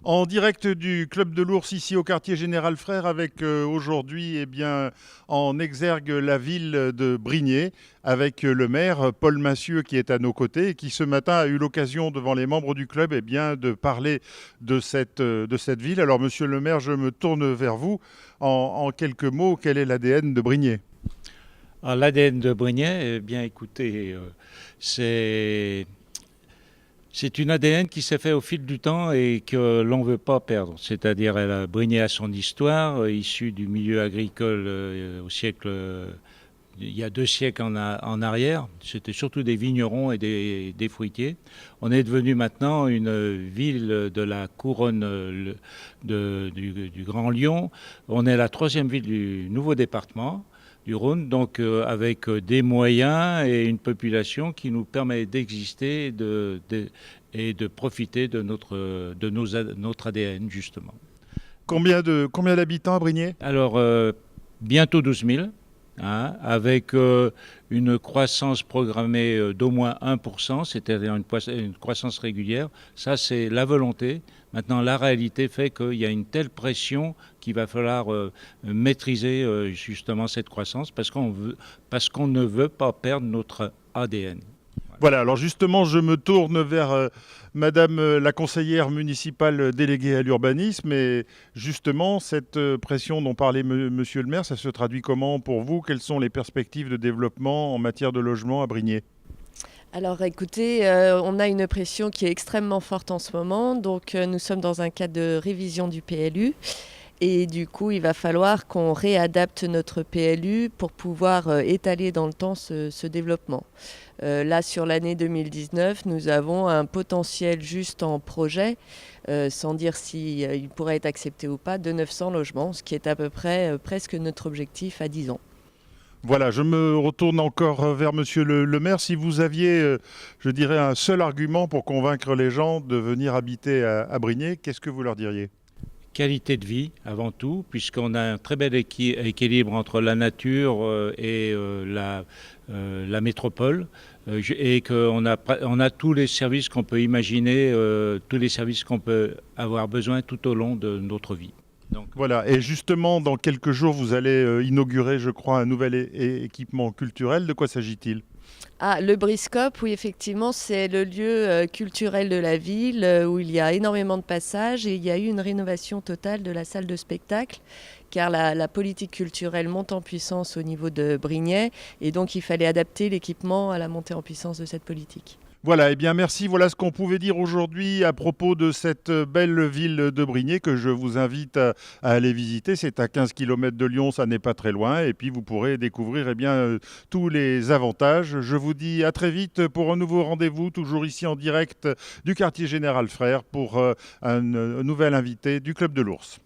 En direct du Club de l'Ours ici au quartier Général Frères avec aujourd'hui en exergue la ville de Brignais avec le maire Paul Massieu qui est à nos côtés et qui ce matin a eu l'occasion devant les membres du club de parler de cette ville. Alors monsieur le maire, je me tourne vers vous. En quelques mots, quel est l'ADN de Brignais? Alors, l'ADN de Brignais, écoutez, c'est une ADN qui s'est fait au fil du temps et que l'on ne veut pas perdre. C'est-à-dire, Brignais a son histoire, issue du milieu agricole il y a 2 siècles en arrière. C'était surtout des vignerons et des fruitiers. On est devenu maintenant une ville de la couronne du Grand Lyon. On est la 3e ville du nouveau département du Rhône, donc avec des moyens et une population qui nous permet d'exister et de profiter de notre ADN, justement. Combien d'habitants à Brignais? Alors, bientôt 12 000, hein, avec une croissance programmée d'au moins 1%, c'est-à-dire une croissance régulière. Ça, c'est la volonté. Maintenant, la réalité fait qu'il y a une telle pression qu'il va falloir maîtriser justement cette croissance parce qu'on ne veut pas perdre notre ADN. Voilà, alors justement, je me tourne vers Madame la conseillère municipale déléguée à l'urbanisme. Et justement, cette pression dont parlait Monsieur le maire, ça se traduit comment pour vous? Quelles sont les perspectives de développement en matière de logement à Brignais? Alors écoutez, on a une pression qui est extrêmement forte en ce moment. Donc nous sommes dans un cadre de révision du PLU. Et du coup, il va falloir qu'on réadapte notre PLU pour pouvoir étaler dans le temps ce développement. Là, sur l'année 2019, nous avons un potentiel juste en projet, sans dire s'il pourrait être accepté ou pas, de 900 logements, ce qui est à peu près presque notre objectif à 10 ans. Voilà, je me retourne encore vers Monsieur le maire. Si vous aviez, je dirais, un seul argument pour convaincre les gens de venir habiter à Brignais, qu'est-ce que vous leur diriez? Qualité de vie avant tout, puisqu'on a un très bel équilibre entre la nature et la métropole, et qu'on a tous les services qu'on peut imaginer, tous les services qu'on peut avoir besoin tout au long de notre vie. Donc, voilà, et justement, dans quelques jours, vous allez inaugurer, je crois, un nouvel équipement culturel. De quoi s'agit-il? Le Briscope, oui, effectivement, c'est le lieu culturel de la ville où il y a énormément de passages et il y a eu une rénovation totale de la salle de spectacle car la politique culturelle monte en puissance au niveau de Brignais et donc il fallait adapter l'équipement à la montée en puissance de cette politique. Voilà, eh bien merci. Voilà ce qu'on pouvait dire aujourd'hui à propos de cette belle ville de Brignais que je vous invite à aller visiter. C'est à 15 km de Lyon, ça n'est pas très loin. Et puis vous pourrez découvrir tous les avantages. Je vous dis à très vite pour un nouveau rendez-vous, toujours ici en direct du quartier Général Frères pour un nouvel invité du Club de l'Ours.